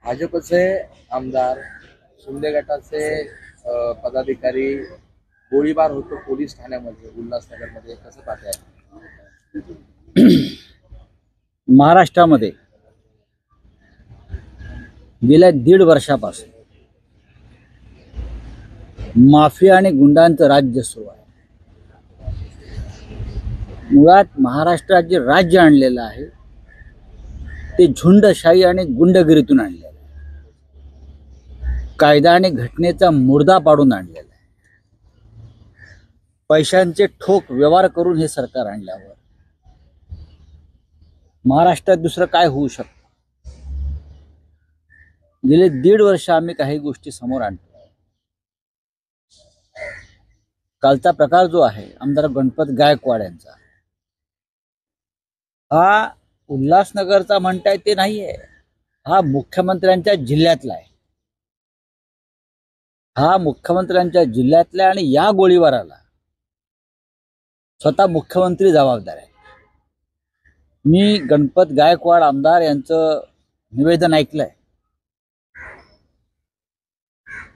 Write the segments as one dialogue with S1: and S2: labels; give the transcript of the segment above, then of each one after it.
S1: भाजपचे आमदार शिंदे गटाचे पदाधिकारी गोळीबार होतो पोलीस ठाण्यामध्ये उल्हासनगरमध्ये कसं पाहताय?
S2: महाराष्ट्रामध्ये गेल्या 1.5 वर्षापासून माफिया आणि गुंडांचं राज्य सुरू आहे. मुळात महाराष्ट्रात जे राज्य आणलेलं आहे ते झुंडशाही आणि गुंडगिरीतून आणलेलं आहे. कायदा आणि घटनेचा मुर्दा पाडून आणलेला आहे. पैशांचे ठोक व्यवहार करून हे सरकार आणल्यावर महाराष्ट्रात दुसरं काय होऊ शकतं? गेले 1.5 वर्ष आम्ही काही गोष्टी समोर आणतो. कालचा प्रकार जो आहे आमदार गणपत गायकवाड यांचा, हा उल्हासनगरचा म्हणताय ते नाहीये, हा मुख्यमंत्र्यांच्या जिल्ह्यातला आहे. हा मुख्यमंत्र्यांच्या जिल्ह्यातला आणि या गोळीबाराला स्वतः मुख्यमंत्री जबाबदार आहे. मी गणपत गायकवाड आमदार यांचं निवेदन ऐकलंय.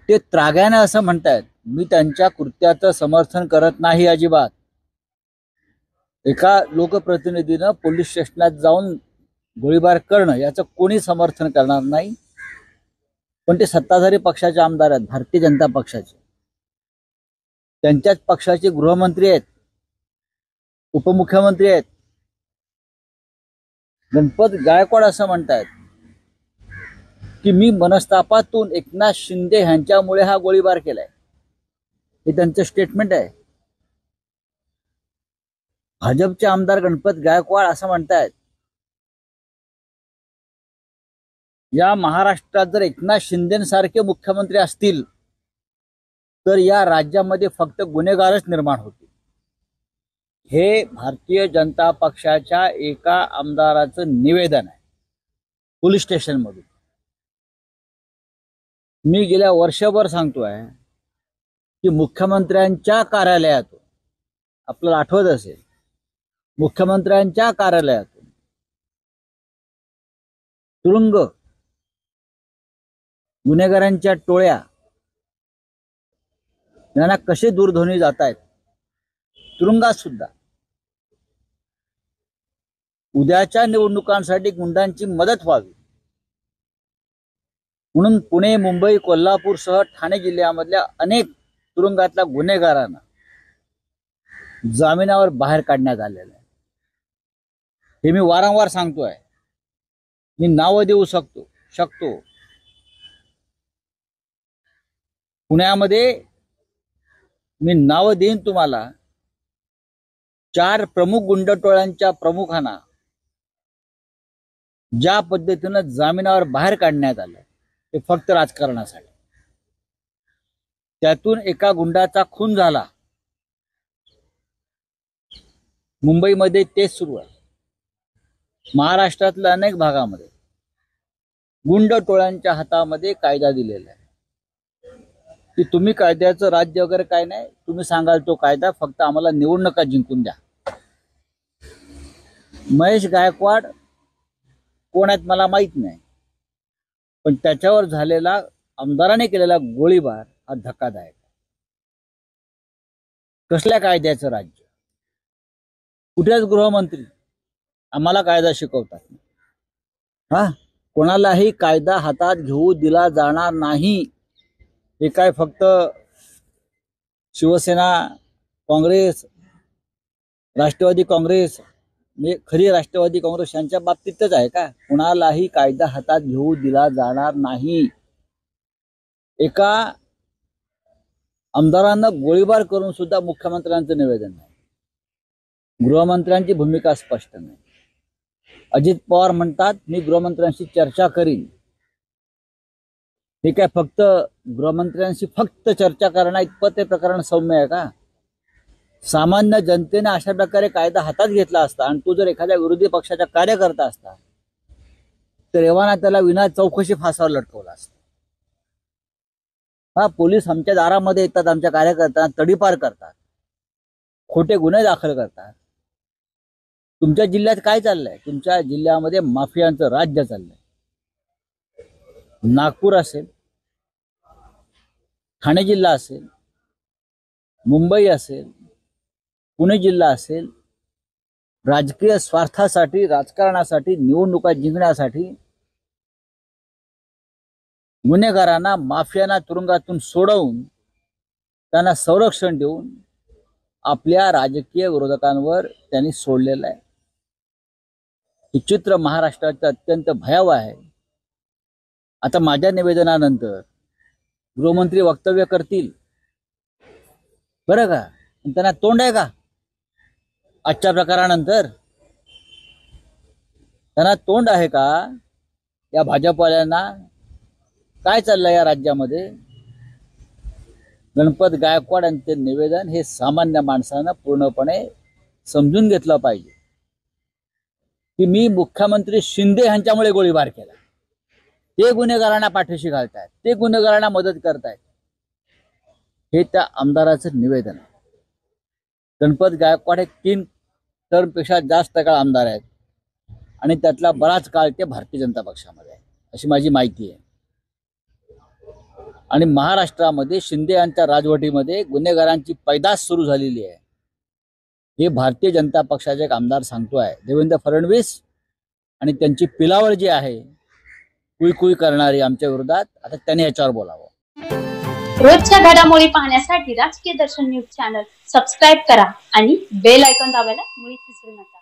S2: ते त्राग्याने असं म्हणतायत, मी त्यांच्या कृत्याचं समर्थन करत नाही अजिबात. एका लोकप्रतिनिधीनं पोलीस स्टेशनात जाऊन गोळीबार करणं याचं कोणी समर्थन करणार नाही. पण ते सत्ताधारी पक्षाचे आमदार आहेत, भारतीय जनता पक्षाचे. त्यांच्याच पक्षाचे गृहमंत्री आहेत, उपमुख्यमंत्री आहेत. गणपत गायकवाड असं म्हणतायत की मी मनस्तापातून एकनाथ शिंदे यांच्यामुळे हा गोळीबार केलाय. हे त्यांचं स्टेटमेंट आहे. भाजपचे आमदार गणपत गायकवाड असं म्हणतायत, या महाराष्ट्रात जर एकनाथ शिंदेसारखे मुख्यमंत्री असतील तर या राज्यामध्ये फक्त गुन्हेगारच निर्माण होतील. हे भारतीय जनता पक्षाच्या एका आमदाराचं निवेदन आहे पोलीस स्टेशनमधून. मी गेल्या वर्षभर सांगतोय की मुख्यमंत्र्यांच्या कार्यालयातून, आपल्याला आठवत असेल, मुख्यमंत्र्यांच्या कार्यालयातून तुरुंग, गुन्हेगारांच्या टोळ्या यांना कसे दूरध्वनी जात आहेत, तुरुंगात सुद्धा. उद्याच्या निवडणुकांसाठी गुंडांची मदत व्हावी म्हणून पुणे, मुंबई, कोल्हापूरसह ठाणे जिल्ह्यामधल्या अनेक तुरुंगातल्या गुन्हेगारांना जामिनावर बाहेर काढण्यात आलेलं आहे. हे मी वारंवार सांगतोय. मी नावं देऊ शकतो. पुण्यामध्ये मी नावं देईन तुम्हाला. 4 प्रमुख गुंडटोळ्यांच्या प्रमुखांना ज्या पद्धतीनं जामिनावर बाहेर काढण्यात आलं ते फक्त राजकारणासाठी. त्यातून एका गुंडाचा खून झाला. मुंबईमध्ये तेच सुरू आहे. महाराष्ट्रातल्या अनेक भागामध्ये गुंड टोळ्यांच्या हातामध्ये कायदा दिलेला आहे की तुम्ही कायद्याचं राज्य वगैरे काय नाही, तुम्ही सांगाल तो कायदा, फक्त आम्हाला निवडणुका जिंकून द्या. महेश गायकवाड कोण आहेत मला माहित नाही, पण त्याच्यावर झालेला, आमदाराने केलेला गोळीबार हा धक्कादायक. कसल्या कायद्याचं राज्य? कुठेच गृहमंत्री आम्हाला कायदा शिकवतात. कोणालाही कायदा हातात घेऊ दिला जाणार नाही. हे काय फक्त शिवसेना, काँग्रेस, राष्ट्रवादी काँग्रेस, म्हणजे खरी राष्ट्रवादी काँग्रेस यांच्या बाबतीतच आहे का? कुणालाही कायदा हातात घेऊ दिला जाणार नाही. एका आमदारांना गोळीबार करून सुद्धा मुख्यमंत्र्यांचं निवेदन नाही. गृहमंत्र्यांची भूमिका स्पष्ट नाही. अजित पवार म्हणतात मी गृहमंत्र्यांशी चर्चा करीन. हे काय फक्त गृहमंत्र्यांशी फक्त चर्चा करणं इतपत हे प्रकरण सौम्य आहे का? सामान्य जनतेने अशा प्रकारे कायदा हातात घेतला असता आणि तो जर एखाद्या विरोधी पक्षाचा कार्यकर्ता असता तर एव्हाना त्याला विना चौकशी फासावर लटकवला असता. पोलीस आमच्या दारामध्ये येतात, आमच्या कार्यकर्त्यांना तडीपार करतात, खोटे गुन्हे दाखल करतात. तुमच्या जिल्ह्यात काय चाललंय? तुमच्या जिल्ह्यामध्ये माफियांचं राज्य चाललंय. नागपूर असेल, ठाणे जिल्हा असेल, मुंबई असेल, पुणे जिल्हा असेल, राजकीय स्वार्थासाठी, राजकारणासाठी, निवडणुका जिंकण्यासाठी गुन्हेगारांना, माफियांना तुरुंगातून सोडवून त्यांना संरक्षण देऊन आपल्या राजकीय विरोधकांवर त्यांनी सोडलेलं आहे. हे चित्र महाराष्ट्राचं अत्यंत भयावह आहे. आता माझ्या निवेदनानंतर गृहमंत्री वक्तव्य करतील बरं का, त्यांना तोंड आहे का? आजच्या प्रकारानंतर त्यांना तोंड आहे का? या भाजपवाल्यांना काय चाललंय या राज्यामध्ये? गणपत गायकवाड यांचे निवेदन हे सामान्य माणसानं पूर्णपणे समजून घेतलं पाहिजे की मी मुख्यमंत्री शिंदे यांच्यामुळे गोळीबार केला. ते गुन्हेगारांना पाठीशी घालतायत, ते गुन्हेगारांना मदत करतायत. हे त्या आमदाराचं निवेदन आहे. गणपत गायकवाड हे 3 टर्मपेक्षा जास्त काळ आमदार आहेत आणि त्यातला बराच काळ ते भारतीय जनता पक्षामध्ये आहे अशी माझी माहिती आहे. आणि महाराष्ट्रामध्ये शिंदे यांच्या राजवटीमध्ये गुन्हेगारांची पैदास सुरू झालेली आहे. हे भारतीय जनता पक्षाचे एक आमदार सांगतोय. देवेंद्र फडणवीस आणि त्यांची पिलावळ जी आहे कुई करणारी आमच्या विरोधात, आता त्यांनी याच्यावर बोलावं.
S3: रोजच्या घडामोडी पाहण्यासाठी राजकीय दर्शन न्यूज चॅनल सबस्क्राईब करा आणि बेल आयकॉन दाबायला मुळीच विसरू नका.